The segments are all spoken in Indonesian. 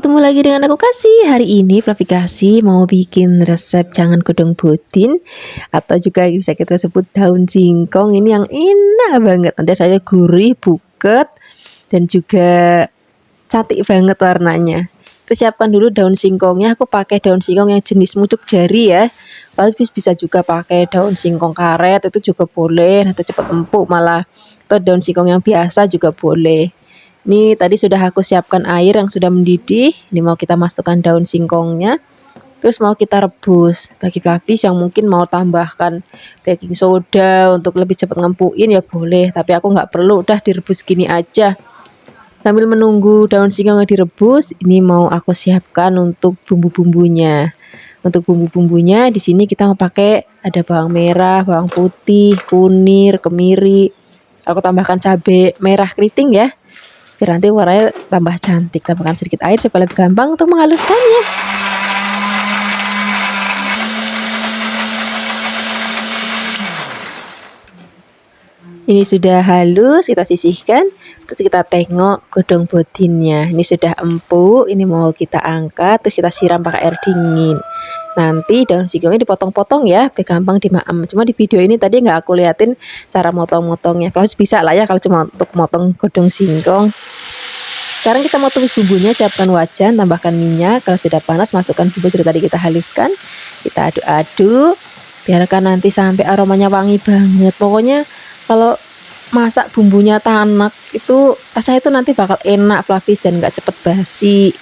ketemu lagi dengan aku Kasih. Hari ini Fluffy Kasih mau bikin resep jangan godong bodin, atau juga bisa kita sebut daun singkong. Ini yang enak banget. Nanti saya gurih, buket, dan juga cantik banget warnanya. Kita siapkan dulu daun singkongnya. Aku pakai daun singkong yang jenis mucuk jari ya. Tapi bisa juga pakai daun singkong karet, itu juga boleh. Atau cepat empuk malah. Atau daun singkong yang biasa juga boleh. Ini tadi sudah aku siapkan air yang sudah mendidih. Ini mau kita masukkan daun singkongnya. Terus mau kita rebus. Bagi Flavis yang mungkin mau tambahkan baking soda untuk lebih cepat ngempuin ya boleh. Tapi aku nggak perlu, udah direbus gini aja. Sambil menunggu daun singkongnya direbus, ini mau aku siapkan untuk bumbu-bumbunya. Untuk bumbu-bumbunya di sini kita mau pakai ada bawang merah, bawang putih, kunir, kemiri. Aku tambahkan cabai merah keriting ya. Biar nanti warnanya tambah cantik. Tambahkan sedikit air supaya lebih gampang untuk menghaluskannya. Ini sudah halus, kita sisihkan. Terus kita tengok godong bodinnya. Ini sudah empuk, ini mau kita angkat. Terus kita siram pakai air dingin. Nanti daun singkongnya dipotong-potong ya, biar gampang dimaem. Cuma di video ini tadi nggak aku liatin cara motong-motongnya. Kalau bisa lah ya kalau cuma untuk motong godong singkong. Sekarang kita mau tumis bumbunya, siapkan wajan, tambahkan minyak. Kalau sudah panas, masukkan bumbu sudah tadi kita haluskan. Kita aduk-aduk, biarkan nanti sampai aromanya wangi banget. Pokoknya kalau masak bumbunya tanak itu rasanya itu nanti bakal enak Flavis dan nggak cepet basi.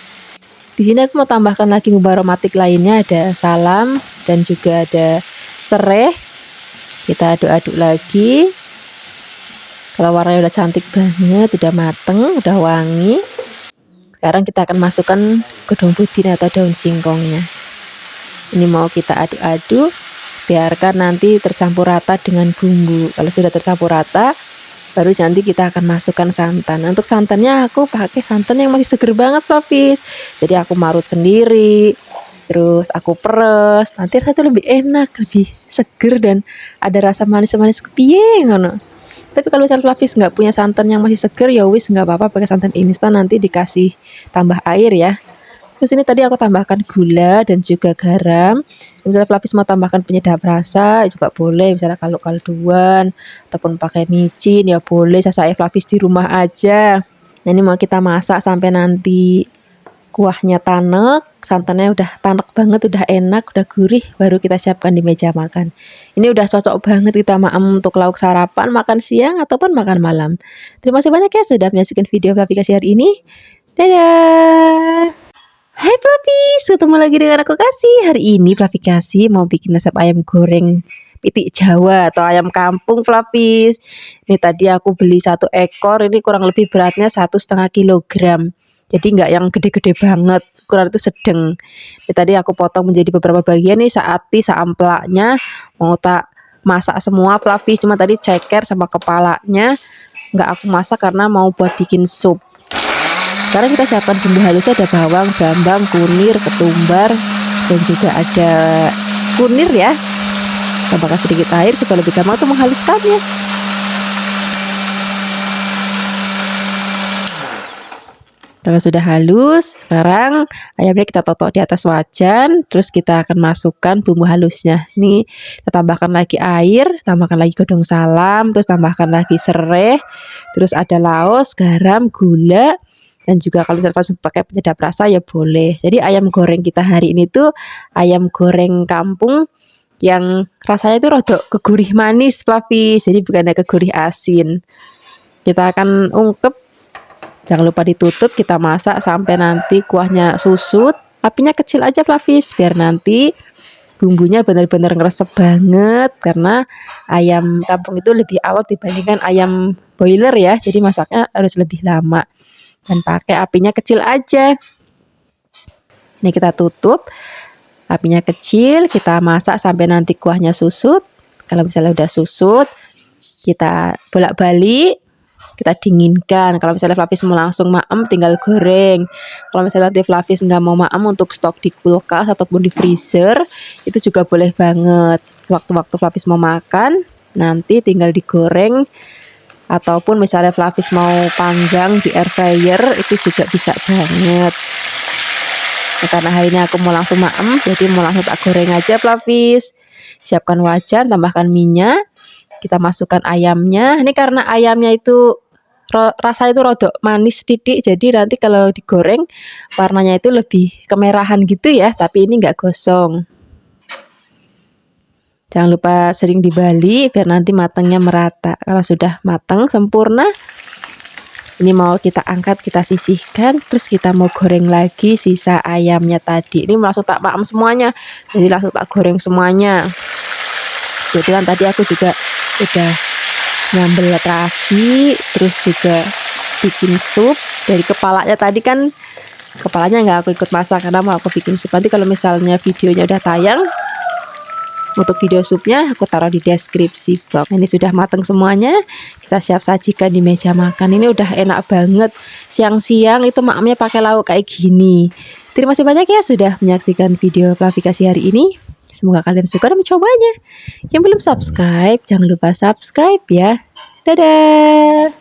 Di sini aku mau tambahkan lagi bumbu aromatik lainnya, ada salam dan juga ada serai. Kita aduk-aduk lagi. Kalau warnanya udah cantik banget, udah mateng, udah wangi. Sekarang kita akan masukkan godong bodin atau daun singkongnya. Ini mau kita aduk-aduk, biarkan nanti tercampur rata dengan bumbu. Kalau sudah tercampur rata, baru nanti kita akan masukkan santan. Untuk santannya aku pakai santan yang masih seger banget Flavis. Jadi aku marut sendiri, terus aku peres. Nanti rasanya lebih enak, lebih seger dan ada rasa manis-manis kepiye ngono. Tapi kalau misalnya Flavis nggak punya santan yang masih seger, ya wis nggak apa-apa pakai santan instan, nanti dikasih tambah air ya. Terus ini tadi aku tambahkan gula dan juga garam. Misalnya Flavis mau tambahkan penyedap rasa juga boleh, misalnya kalau kalduan ataupun pakai micin ya boleh, saya Flavis di rumah aja. Nah ini mau kita masak sampai nanti kuahnya tanek, santannya udah tanek banget, udah enak, udah gurih, baru kita siapkan di meja makan. Ini udah cocok banget kita maem untuk lauk sarapan, makan siang, ataupun makan malam. Terima kasih banyak ya sudah menyaksikan video Fluffy Kasih hari ini. Dadah! Hai Flavis, ketemu lagi dengan aku Kasih. Hari ini Fluffy Kasih mau bikin resep ayam goreng pitik Jawa atau ayam kampung Flavis. Ini tadi aku beli 1 ekor, ini kurang lebih beratnya 1,5 kilogram. Jadi nggak yang gede-gede banget, ukuran itu sedang. Ini tadi aku potong menjadi beberapa bagian nih, saati, saamplaknya mau tak masak semua Flavis. Cuma tadi ceker sama kepalanya nggak aku masak karena mau buat bikin sup. Sekarang kita siapkan bumbu halusnya, ada bawang, bambang, kunir, ketumbar, dan juga ada kunir ya. Tambahkan sedikit air supaya lebih gampang untuk menghaluskannya. Kalau sudah halus, sekarang ayamnya kita totok di atas wajan, terus kita akan masukkan bumbu halusnya. Nih, kita tambahkan lagi air, tambahkan lagi godong salam, terus tambahkan lagi serai, terus ada laos, garam, gula, dan juga kalau misalnya pakai penyedap rasa ya boleh. Jadi ayam goreng kita hari ini tuh ayam goreng kampung yang rasanya itu rodok kegurih manis Flavis, jadi bukan ada kegurih asin. Kita akan ungkep. Jangan lupa ditutup, kita masak sampai nanti kuahnya susut. Apinya kecil aja Flavis, biar nanti bumbunya benar-benar ngeresep banget. Karena ayam kampung itu lebih awet dibandingkan ayam boiler ya, jadi masaknya harus lebih lama. Dan pakai apinya kecil aja. Ini kita tutup, apinya kecil, kita masak sampai nanti kuahnya susut. Kalau misalnya udah susut, kita bolak-balik, kita dinginkan. Kalau misalnya Flavis mau langsung maem, tinggal goreng. Kalau misalnya nanti Flavis nggak mau maem untuk stok di kulkas ataupun di freezer, itu juga boleh banget. Sewaktu-waktu Flavis mau makan, nanti tinggal digoreng. Ataupun misalnya Flavis mau panggang di air fryer, itu juga bisa banget. Nah, karena hari ini aku mau langsung maem, jadi mau langsung tak goreng aja Flavis. Siapkan wajan, tambahkan minyak, kita masukkan ayamnya. Ini karena ayamnya itu rasanya itu rodok manis titik, jadi nanti kalau digoreng warnanya itu lebih kemerahan gitu ya, tapi ini enggak gosong. Jangan lupa sering dibalik biar nanti matangnya merata. Kalau sudah matang sempurna, ini mau kita angkat, kita sisihkan, terus kita mau goreng lagi sisa ayamnya tadi. Ini langsung tak maem semuanya, jadi langsung tak goreng semuanya. Jadi kan tadi aku juga udah nyambel terasi, terus juga bikin sup dari kepalanya tadi kan. Kepalanya nggak aku ikut masak karena mau aku bikin sup. Nanti kalau misalnya videonya udah tayang, untuk video supnya aku taruh di deskripsi box. Ini sudah matang semuanya, kita siap sajikan di meja makan. Ini udah enak banget. Siang-siang itu makamnya pakai lauk kayak gini. Terima kasih banyak ya sudah menyaksikan video klarifikasi hari ini. Semoga kalian suka dan mencobanya. Yang belum subscribe, jangan lupa subscribe ya. Dadah.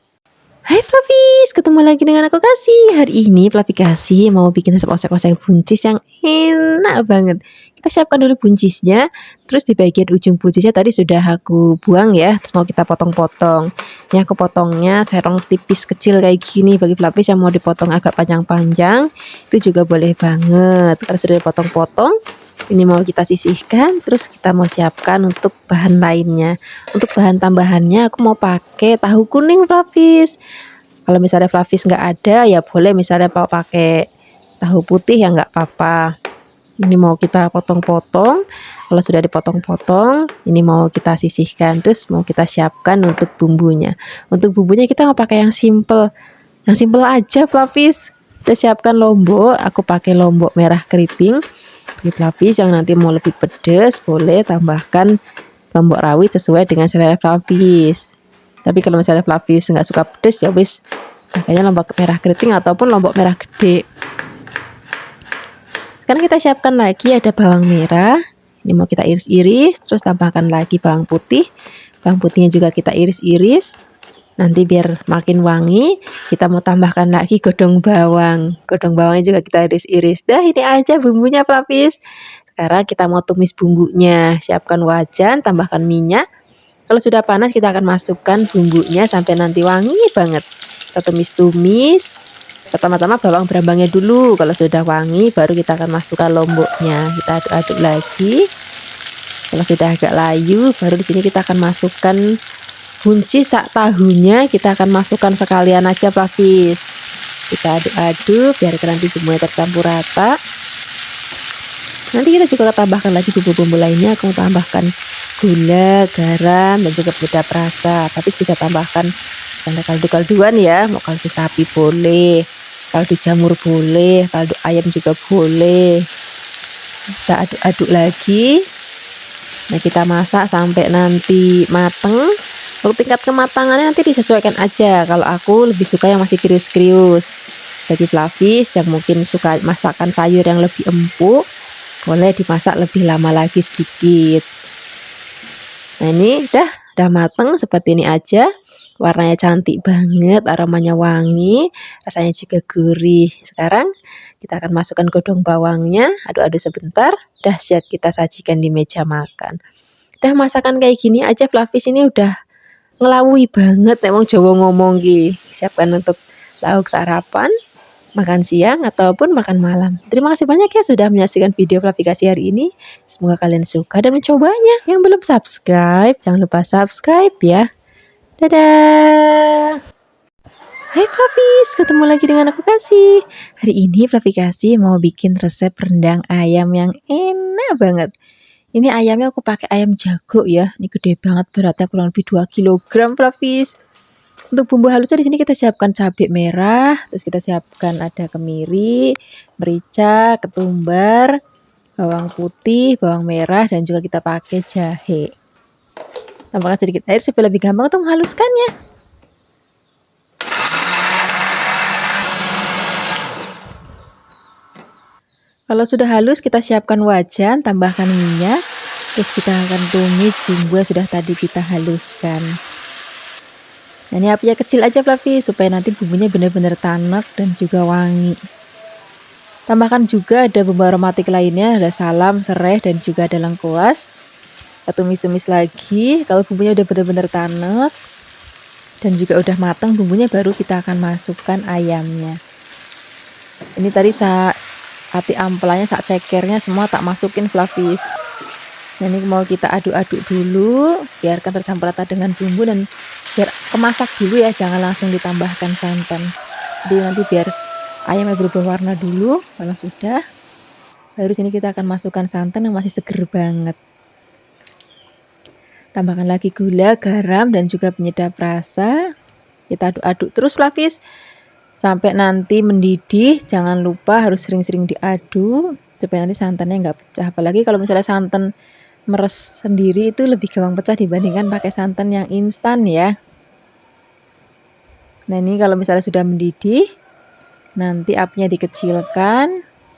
Hai Flavis, ketemu lagi dengan aku Kasih. Hari ini Flavikasi mau bikin resep oseng-oseng buncis yang enak banget. Kita siapkan dulu buncisnya, terus di bagian ujung buncisnya tadi sudah aku buang ya. Terus mau kita potong-potong. Yang aku potongnya serong tipis kecil kayak gini. Bagi Flavis yang mau dipotong agak panjang-panjang, itu juga boleh banget. Kalau sudah dipotong-potong, ini mau kita sisihkan, terus kita mau siapkan untuk bahan lainnya. Untuk bahan tambahannya aku mau pakai tahu kuning Flavis. Kalau misalnya Flavis nggak ada ya boleh misalnya mau pakai tahu putih ya nggak apa-apa. Ini mau kita potong-potong. Kalau sudah dipotong-potong, ini mau kita sisihkan, terus mau kita siapkan untuk bumbunya. Untuk bumbunya kita mau pakai yang simple aja Flavis. Kita siapkan lombok, aku pakai lombok merah keriting. Bagi Flavis yang nanti mau lebih pedas, boleh tambahkan lombok rawit sesuai dengan selera Flavis. Tapi kalau misalnya Flavis nggak suka pedas ya wis, makanya lombok merah keriting ataupun lombok merah gede. Sekarang kita siapkan lagi ada bawang merah. Ini mau kita iris-iris, terus tambahkan lagi bawang putih. Bawang putihnya juga kita iris-iris. Nanti biar makin wangi, kita mau tambahkan lagi godong bawang. Godong bawangnya juga kita iris-iris. Dah ini aja bumbunya Flavis. Sekarang kita mau tumis bumbunya. Siapkan wajan, tambahkan minyak. Kalau sudah panas kita akan masukkan bumbunya sampai nanti wangi banget. Kita tumis-tumis. Pertama-tama bawang berambangnya dulu. Kalau sudah wangi baru kita akan masukkan lomboknya. Kita aduk-aduk lagi. Kalau sudah agak layu baru di sini kita akan masukkan buncis sak tahunya, kita akan masukkan sekalian aja Flavis. Kita aduk-aduk biar nanti bumbunya tercampur rata. Nanti kita juga tambahkan lagi bumbu-bumbu lainnya. Aku tambahkan gula, garam, dan juga penyedap rasa. Tapi bisa tambahkan kaldu-kalduan ya, mau kaldu sapi boleh, kaldu jamur boleh, kaldu ayam juga boleh. Kita aduk-aduk lagi. Nah kita masak sampai nanti mateng. Untuk tingkat kematangannya nanti disesuaikan aja. Kalau aku lebih suka yang masih krius-krius. Bagi Flavis yang mungkin suka masakan sayur yang lebih empuk, boleh dimasak lebih lama lagi sedikit. Nah ini udah mateng seperti ini aja. Warnanya cantik banget, aromanya wangi, rasanya juga gurih. Sekarang kita akan masukkan godong bawangnya, aduk-aduk sebentar, udah siap kita sajikan di meja makan. Udah masakan kayak gini aja Flavis ini udah ngelawui banget emang Jawa ngomong ki. Siapkan untuk lauk sarapan, makan siang ataupun makan malam. Terima kasih banyak ya sudah menyaksikan video klarifikasi hari ini. Semoga kalian suka dan mencobanya. Yang belum subscribe jangan lupa subscribe ya. Dadah. Hai Flavis, ketemu lagi dengan aku Kasih. Hari ini Flavikasi mau bikin resep rendang ayam yang enak banget. Ini ayamnya aku pakai ayam jago ya. Ini gede banget, beratnya kurang lebih 2 kg Flavis. Untuk bumbu halusnya di sini kita siapkan cabai merah, terus kita siapkan ada kemiri, merica, ketumbar, bawang putih, bawang merah, dan juga kita pakai jahe. Tambahkan sedikit air supaya lebih gampang untuk menghaluskannya. Kalau sudah halus kita siapkan wajan, tambahkan minyak, terus kita akan tumis bumbu yang sudah tadi kita haluskan. Nah, ini apinya kecil aja Flavis supaya nanti bumbunya benar-benar tanak dan juga wangi. Tambahkan juga ada bumbu aromatik lainnya, ada salam, serai, dan juga ada lengkuas. Kita tumis-tumis lagi. Kalau bumbunya udah benar-benar tanek dan juga udah matang bumbunya, baru kita akan masukkan ayamnya. Ini tadi ati ampelanya, cekernya semua tak masukin Flavis. Nah, ini mau kita aduk-aduk dulu, biarkan tercampur rata dengan bumbu dan biar kemasak dulu ya, jangan langsung ditambahkan santan. Jadi nanti biar ayamnya berubah warna dulu. Kalau sudah, baru sini kita akan masukkan santan yang masih seger banget. Tambahkan lagi gula, garam, dan juga penyedap rasa. Kita aduk-aduk terus Flavis sampai nanti mendidih. Jangan lupa harus sering-sering diaduk supaya nanti santannya nggak pecah. Apalagi kalau misalnya santan meres sendiri itu lebih gampang pecah dibandingkan pakai santan yang instan ya. Nah, ini kalau misalnya sudah mendidih, nanti apinya dikecilkan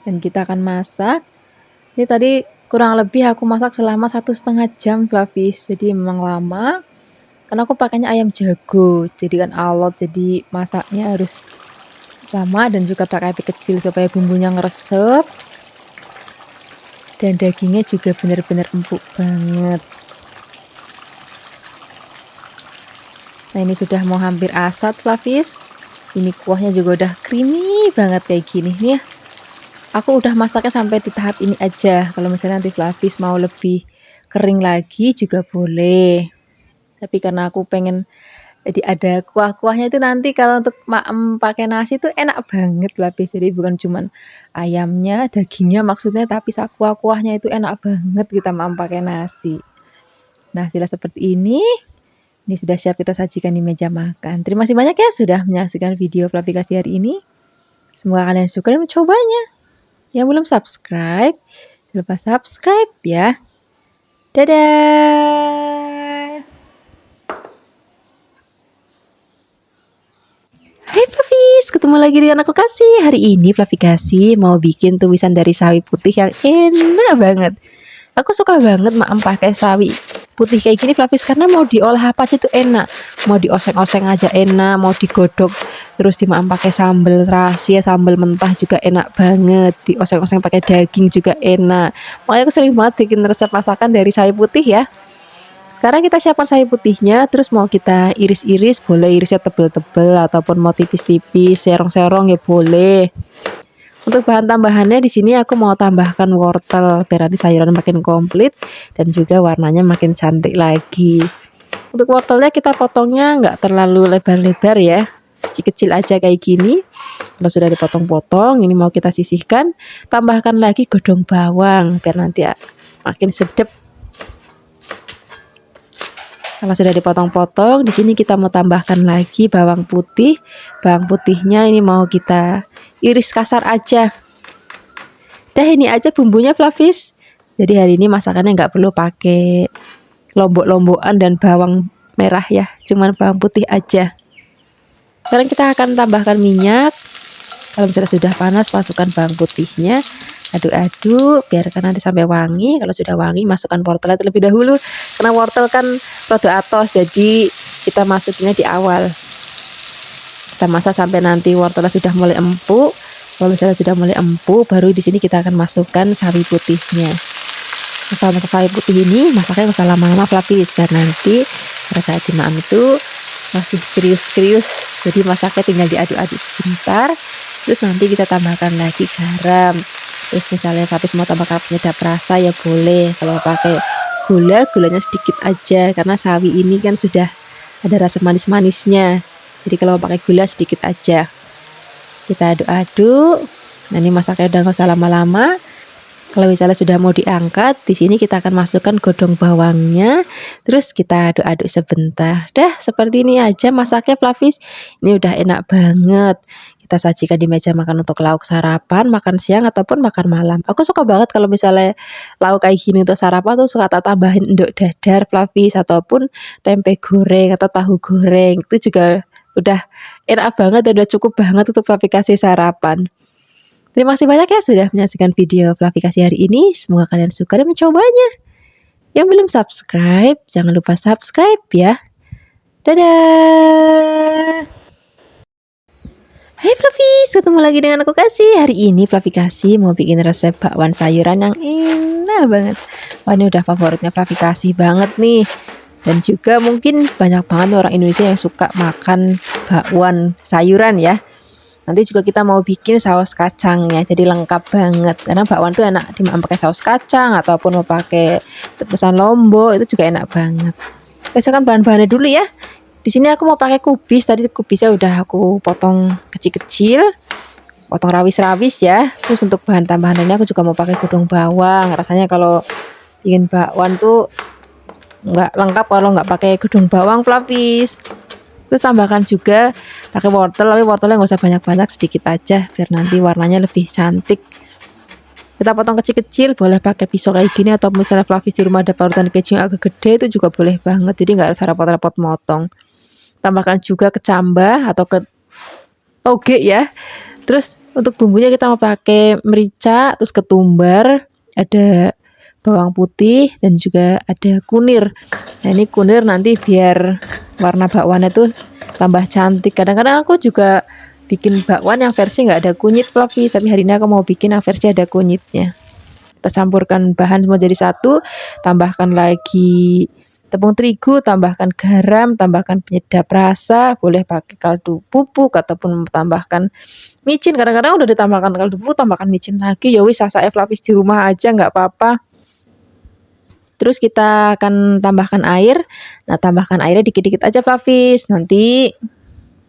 dan kita akan masak. Ini tadi kurang lebih aku masak selama 1,5 jam Flavis, jadi memang lama karena aku pakainya ayam jago, jadi kan alot, jadi masaknya harus lama dan juga pakai api kecil supaya bumbunya ngeresep dan dagingnya juga benar-benar empuk banget. Nah, ini sudah mau hampir asat Flavis. Ini kuahnya juga udah creamy banget kayak gini nih ya. Aku udah masaknya sampai di tahap ini aja. Kalau misalnya nanti Flavis mau lebih kering lagi juga boleh. Tapi karena aku pengen jadi ada kuah-kuahnya itu nanti kalau untuk maem pakai nasi itu enak banget Flavis. Jadi bukan cuman ayamnya, dagingnya maksudnya, tapi kuah-kuahnya itu enak banget kita maem pakai nasi. Nah, hasilnya seperti ini. Ini sudah siap kita sajikan di meja makan. Terima kasih banyak ya sudah menyaksikan video Flavikasi hari ini. Semoga kalian suka dan mencobanya. Yang belum subscribe, jangan lupa subscribe ya. Dadah. Hai Flavis, ketemu lagi dengan aku Kasih. Hari ini Flavikasi mau bikin tumisan dari sawi putih yang enak banget. Aku suka banget maem pakai sawi putih kayak gini Flavis, karena mau diolah apa aja tuh enak. Mau dioseng-oseng aja enak, mau digodok terus dimaem pakai sambal terasi, sambal mentah juga enak banget. Dioseng-oseng pakai daging juga enak. Makanya aku sering banget bikin resep masakan dari sawi putih ya. Sekarang kita siapkan sawi putihnya, terus mau kita iris-iris, boleh irisnya tebel-tebel ataupun mau tipis-tipis, serong-serong ya boleh. Untuk bahan tambahannya di sini aku mau tambahkan wortel biar nanti sayuran makin komplit dan juga warnanya makin cantik lagi. Untuk wortelnya kita potongnya nggak terlalu lebar-lebar ya, kecil-kecil aja kayak gini. Kalau sudah dipotong-potong, ini mau kita sisihkan. Tambahkan lagi godong bawang biar nanti ya makin sedap. Kalau sudah dipotong-potong, di sini kita mau tambahkan lagi bawang putih. Bawang putihnya ini mau kita iris kasar aja. Dah, ini aja bumbunya Flavis. Jadi hari ini masakannya nggak perlu pakai lombok-lombokan dan bawang merah ya, cuman bawang putih aja. Sekarang kita akan tambahkan minyak. Kalau misalnya sudah panas, masukkan bawang putihnya. Aduk-aduk, biarkan nanti sampai wangi. Kalau sudah wangi, masukkan wortelnya terlebih dahulu. Karena wortel kan rada atos, jadi kita masukinnya di awal. Kita masak sampai nanti wortelnya sudah mulai empuk. Kalau misalnya sudah mulai empuk, baru di sini kita akan masukkan sawi putihnya. Kalau masak sawi putih ini, masaknya nggak usah lama-lama Flavis, dan nanti pada saat dimakan itu masih krius-krius. Jadi masaknya tinggal diaduk-aduk sebentar. Terus nanti kita tambahkan lagi garam. Terus misalnya Flavis mau tambahkan penyedap rasa ya boleh. Kalau pakai gula, gulanya sedikit aja karena sawi ini kan sudah ada rasa manis-manisnya. Jadi kalau pakai gula sedikit aja. Kita aduk-aduk. Nah, ini masaknya udah nggak usah lama-lama. Kalau misalnya sudah mau diangkat, di sini kita akan masukkan godong bawangnya. Terus kita aduk-aduk sebentar. Dah, seperti ini aja masaknya Flavis. Ini udah enak banget. Kita sajikan di meja makan untuk lauk sarapan, makan siang ataupun makan malam. Aku suka banget kalau misalnya lauk kayak gini untuk sarapan tuh suka tak tambahin endok dadar Flavis ataupun tempe goreng atau tahu goreng. Itu juga udah enak banget dan udah cukup banget untuk Flavikasi sarapan. Terima kasih banyak ya sudah menyaksikan video Flavikasi hari ini. Semoga kalian suka dan mencobanya. Yang belum subscribe, jangan lupa subscribe ya. Dadah. Hai Flavis, ketemu lagi dengan aku Kasih. Hari ini Flavi Kasih mau bikin resep bakwan sayuran yang enak banget. Wah, ini udah favoritnya Flavi Kasih banget nih. Dan juga mungkin banyak banget nih orang Indonesia yang suka makan bakwan sayuran ya. Nanti juga kita mau bikin saus kacangnya, jadi lengkap banget. Karena bakwan tuh enak dimakan pakai saus kacang ataupun mau pakai cepusan lombok, itu juga enak banget. Kita kan bahan-bahannya dulu ya. Di sini aku mau pakai kubis. Tadi kubisnya udah aku potong kecil-kecil, potong rawis-rawis ya. Terus untuk bahan tambahannya aku juga mau pakai godong bawang. Rasanya kalau bikin bakwan tuh nggak lengkap kalau nggak pakai godong bawang, Flavis. Terus tambahkan juga pakai wortel, tapi wortelnya nggak usah banyak-banyak, sedikit aja biar nanti warnanya lebih cantik. Kita potong kecil-kecil, boleh pakai pisau kayak gini, atau misalnya Flavis di rumah ada parutan keju yang agak gede, itu juga boleh banget. Jadi nggak harus repot-repot motong. Tambahkan juga kecambah atau ke toge ya. Terus untuk bumbunya kita mau pakai merica, terus ketumbar, ada bawang putih dan juga ada kunir. Nah, ini kunir nanti biar warna bakwannya tuh tambah cantik. Kadang-kadang aku juga bikin bakwan yang versi nggak ada kunyit, Fluffy, tapi hari ini aku mau bikin yang versi ada kunyitnya. Kita campurkan bahan semua jadi satu, tambahkan lagi tepung terigu, tambahkan garam, tambahkan penyedap rasa, boleh pakai kaldu bubuk ataupun tambahkan micin. Kadang-kadang udah ditambahkan kaldu bubuk, tambahkan micin lagi. Ya wis, saya Flavis di rumah aja nggak apa-apa. Terus kita akan tambahkan air. Nah, tambahkan airnya dikit-dikit aja, Flavis. Nanti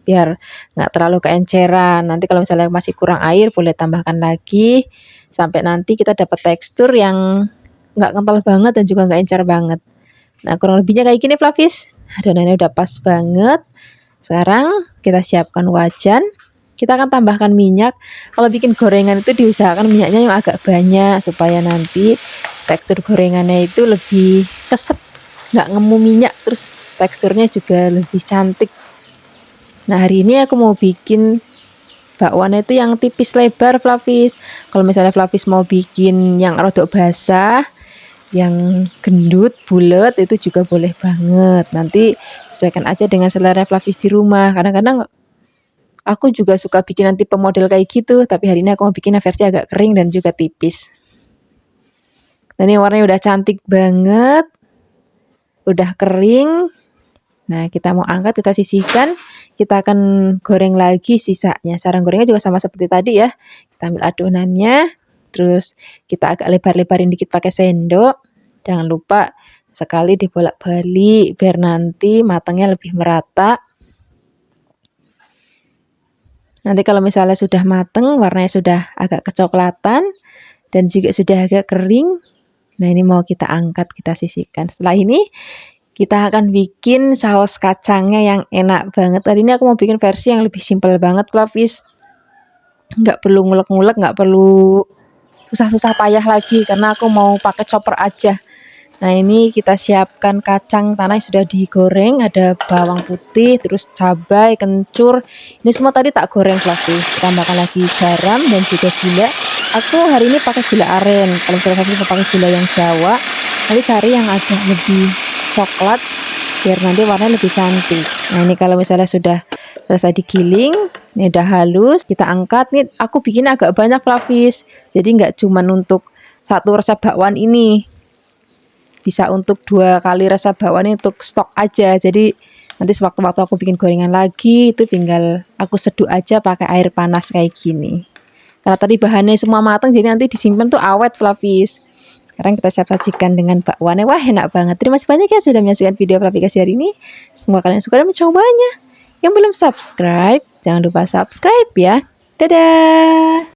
biar nggak terlalu keenceran. Nanti kalau misalnya masih kurang air, boleh tambahkan lagi sampai nanti kita dapat tekstur yang nggak kental banget dan juga nggak encer banget. Nah, kurang lebihnya kayak gini, Flavis. Adonannya udah pas banget. Sekarang kita siapkan wajan. Kita akan tambahkan minyak. Kalau bikin gorengan itu diusahakan minyaknya yang agak banyak supaya nanti tekstur gorengannya itu lebih keset, nggak ngemu minyak, terus teksturnya juga lebih cantik. Nah, hari ini aku mau bikin bakwannya itu yang tipis lebar, Flavis. Kalau misalnya Flavis mau bikin yang rodok basah, yang gendut, bulat, itu juga boleh banget. Nanti sesuaikan aja dengan selera Flavis di rumah. Kadang-kadang aku juga suka bikin nanti pemodel kayak gitu, tapi hari ini aku mau bikin versi agak kering dan juga tipis. Dan ini warnanya udah cantik banget, udah kering. Nah, kita mau angkat, kita sisihkan. Kita akan goreng lagi sisanya. Cara gorengnya juga sama seperti tadi ya. Kita ambil adonannya, terus kita agak lebar-lebarin dikit pakai sendok. Jangan lupa sekali dibolak-balik biar nanti matangnya lebih merata. Nanti kalau misalnya sudah mateng, warnanya sudah agak kecoklatan dan juga sudah agak kering. Nah, ini mau kita angkat, kita sisihkan. Setelah ini kita akan bikin saus kacangnya yang enak banget. Tadi ini aku mau bikin versi yang lebih simpel banget, Flavis. Nggak perlu ngulek-ngulek, nggak perlu susah-susah payah lagi, karena aku mau pakai chopper aja. Nah, ini kita siapkan kacang tanah yang sudah digoreng, ada bawang putih, terus cabai, kencur. Ini semua tadi tak goreng, Flavis. Tambahkan lagi garam dan juga gula. Aku hari ini pakai gula aren. Kalau misalnya Flavis mau pakai gula yang Jawa, nanti cari yang agak lebih coklat biar nanti warnanya lebih cantik. Nah, ini kalau misalnya sudah selesai digiling, ini udah halus, kita angkat. Nih aku bikin agak banyak, Flavis, jadi nggak cuman untuk satu resep bakwan ini, bisa untuk 2 kali resep bakwan ini untuk stok aja. Jadi nanti sewaktu-waktu aku bikin gorengan lagi, itu tinggal aku seduh aja pakai air panas kayak gini. Karena tadi bahannya semua matang, jadi nanti disimpan tuh awet, Flavis. Sekarang kita siap sajikan dengan bakwannya. Wah, enak banget. Terima kasih banyak ya sudah menyaksikan video Flavi Kasih hari ini. Semoga kalian suka dan mencobanya. Yang belum subscribe, jangan lupa subscribe ya. Dadah.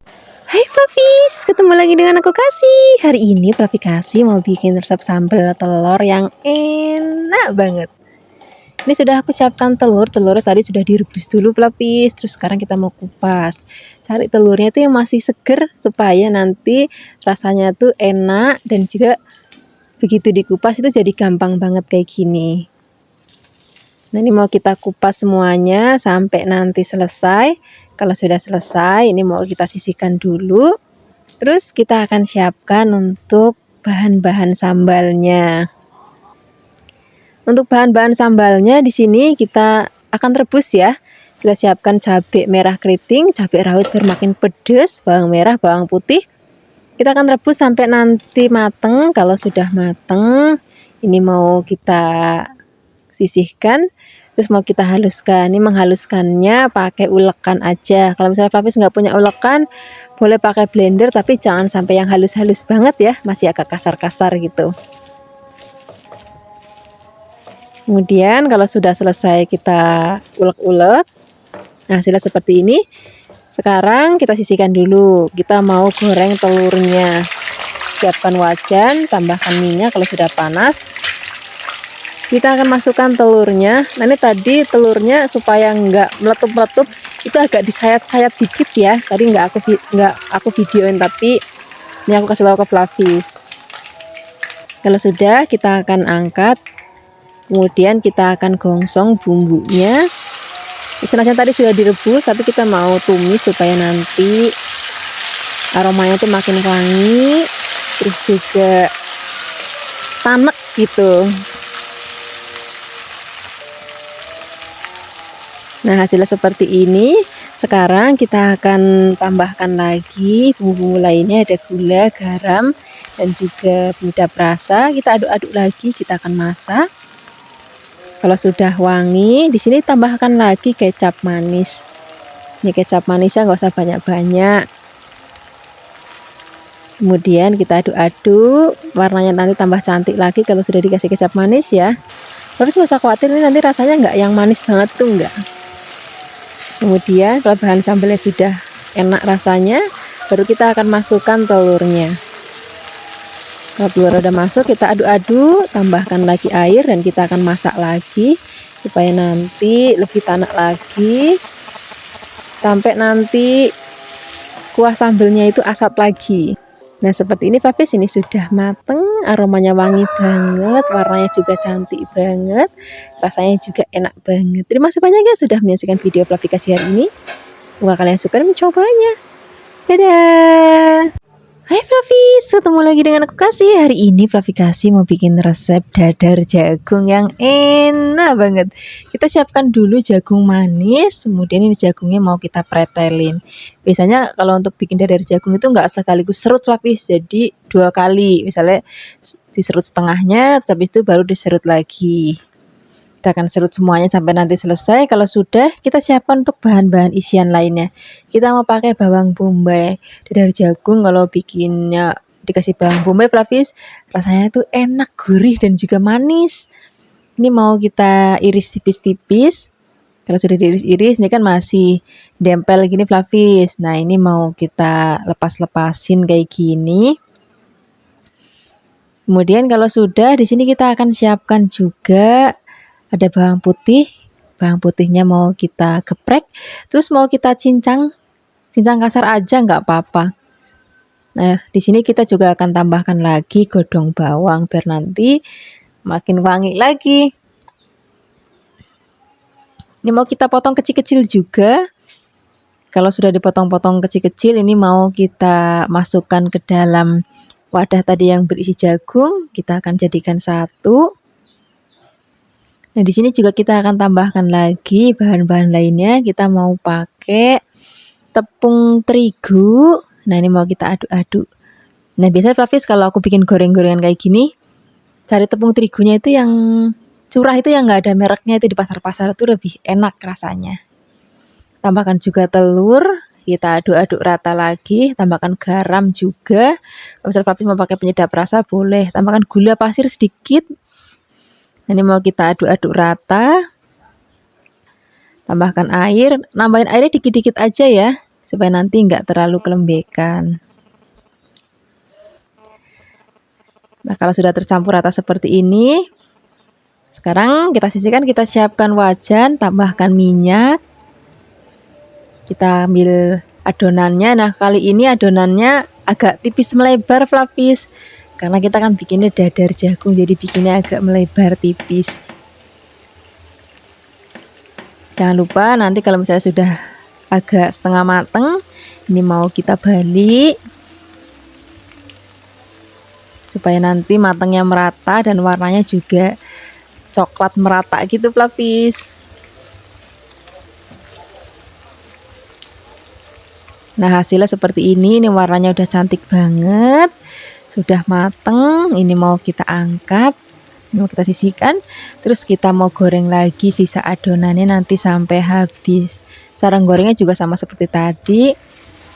Hai Flavis, ketemu lagi dengan aku Kasih. Hari ini Flavi Kasih mau bikin resep sambal telur yang enak banget. Ini sudah aku siapkan telurnya tadi sudah direbus dulu, Flavis. Terus sekarang kita mau kupas. Cari telurnya itu yang masih seger supaya nanti rasanya tuh enak dan juga begitu dikupas itu jadi gampang banget kayak gini. Nah, ini mau kita kupas semuanya sampai nanti selesai. Kalau sudah selesai, ini mau kita sisihkan dulu. Terus kita akan siapkan untuk bahan-bahan sambalnya. Untuk bahan-bahan sambalnya di sini kita akan rebus ya. Kita siapkan cabai merah keriting, cabai rawit biar makin pedas, bawang merah, bawang putih. Kita akan rebus sampai nanti mateng. Kalau sudah mateng, ini mau kita sisihkan, terus mau kita haluskan. Ini menghaluskannya pakai ulekan aja. Kalau misalnya Flavis nggak punya ulekan, boleh pakai blender, tapi jangan sampai yang halus-halus banget ya, masih agak kasar-kasar gitu. Kemudian kalau sudah selesai kita ulek-ulek, nah hasilnya seperti ini. Sekarang kita sisihkan dulu. Kita mau goreng telurnya. Siapkan wajan, tambahkan minyak kalau sudah panas. Kita akan masukkan telurnya. Nah ini tadi telurnya supaya nggak meletup-meletup, itu agak disayat-sayat dikit ya. Tadi nggak aku videoin, tapi ini aku kasih tahu ke Flavis. Kalau sudah, kita akan angkat. Kemudian kita akan gongsong bumbunya. Sebenarnya tadi sudah direbus, tapi kita mau tumis supaya nanti aromanya tuh makin wangi, terus juga tanek gitu. Nah hasilnya seperti ini. Sekarang kita akan tambahkan lagi bumbu lainnya, ada gula, garam, dan juga penyedap rasa. Kita aduk-aduk lagi, kita akan masak. Kalau sudah wangi, di sini tambahkan lagi kecap manis. Ini kecap manisnya nggak usah banyak-banyak. Kemudian kita aduk-aduk, warnanya nanti tambah cantik lagi kalau sudah dikasih kecap manis ya. Terus nggak usah khawatir, ini nanti rasanya nggak yang manis banget tuh, enggak. Kemudian kalau bahan sambelnya sudah enak rasanya, baru kita akan masukkan telurnya. Kalau telur udah masuk, kita aduk-aduk, tambahkan lagi air, dan kita akan masak lagi supaya nanti lebih tanak lagi sampai nanti kuah sambelnya itu asat lagi. Nah seperti ini Flavis, ini sudah mateng, aromanya wangi banget, warnanya juga cantik banget, rasanya juga enak banget. Terima kasih banyak ya sudah menyaksikan video Flavikasi hari ini. Semoga kalian suka dan mencobanya. Dadah. Hai Flavis, ketemu lagi dengan aku Kasih. Hari ini Flavikasi mau bikin resep dadar jagung yang enak banget. Kita siapkan dulu jagung manis, kemudian ini jagungnya mau kita pretelin. Biasanya kalau untuk bikin dadar jagung itu nggak sekaligus serut Flavis, jadi 2 kali. Misalnya diserut setengahnya, terus habis itu baru diserut lagi. Kita akan serut semuanya sampai nanti selesai. Kalau sudah, kita siapkan untuk bahan-bahan isian lainnya. Kita mau pakai bawang bombay. Dadar jagung kalau bikinnya dikasih bawang bombay Flavis, rasanya tuh enak, gurih, dan juga manis. Ini mau kita iris tipis-tipis. Kalau sudah diiris-iris, ini kan masih dempel gini Flavis. Nah ini mau kita lepas-lepasin kayak gini. Kemudian kalau sudah, di sini kita akan siapkan juga ada bawang putih. Bawang putihnya mau kita geprek, terus mau kita cincang kasar aja nggak apa-apa. Nah di sini kita juga akan tambahkan lagi godong bawang biar nanti makin wangi lagi. Ini mau kita potong kecil-kecil juga. Kalau sudah dipotong-potong kecil-kecil, ini mau kita masukkan ke dalam wadah tadi yang berisi jagung. Kita akan jadikan satu. Nah di sini juga kita akan tambahkan lagi bahan-bahan lainnya. Kita mau pakai tepung terigu. Nah ini mau kita aduk-aduk. Nah biasanya Flavis kalau aku bikin goreng-gorengan kayak gini, cari tepung terigunya itu yang curah, itu yang nggak ada mereknya, itu di pasar-pasar itu lebih enak rasanya. Tambahkan juga telur, kita aduk-aduk rata lagi. Tambahkan garam juga. Kalau misalnya Flavis mau pakai penyedap rasa boleh. Tambahkan gula pasir sedikit. Ini mau kita aduk-aduk rata. Tambahkan air, nambahin airnya dikit-dikit aja ya, supaya nanti nggak terlalu kelembekan. Nah kalau sudah tercampur rata seperti ini, sekarang kita sisihkan, kita siapkan wajan, tambahkan minyak. Kita ambil adonannya. Nah kali ini adonannya agak tipis melebar Flavis, karena kita kan bikinnya dadar jagung, jadi bikinnya agak melebar tipis. Jangan lupa nanti kalau misalnya sudah agak setengah mateng, ini mau kita balik supaya nanti matangnya merata dan warnanya juga coklat merata gitu Flavis. Nah, hasilnya seperti ini warnanya udah cantik banget. Sudah mateng, ini mau kita angkat. Ini mau kita sisihkan, terus kita mau goreng lagi sisa adonannya nanti sampai habis. Cara gorengnya juga sama seperti tadi.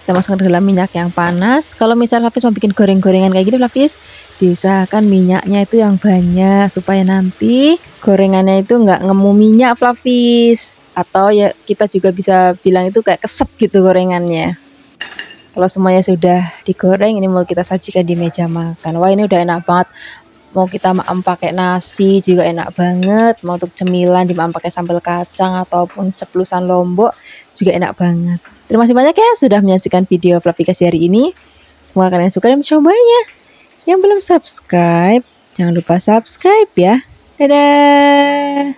Kita masukkan ke dalam minyak yang panas. Kalau misalnya Flavis mau bikin goreng-gorengan kayak gini, Flavis diusahakan minyaknya itu yang banyak supaya nanti gorengannya itu nggak ngemu minyak, Flavis. Atau ya kita juga bisa bilang itu kayak keset gitu gorengannya. Kalau semuanya sudah digoreng, ini mau kita sajikan di meja makan. Wah, ini udah enak banget. Mau kita maem pakai nasi juga enak banget. Mau untuk cemilan dimaem pakai sambal kacang ataupun ceplusan lombok juga enak banget. Terima kasih banyak ya sudah menyaksikan video Flavikasi hari ini. Semoga kalian suka dan mencobanya. Yang belum subscribe, jangan lupa subscribe ya. Dadah.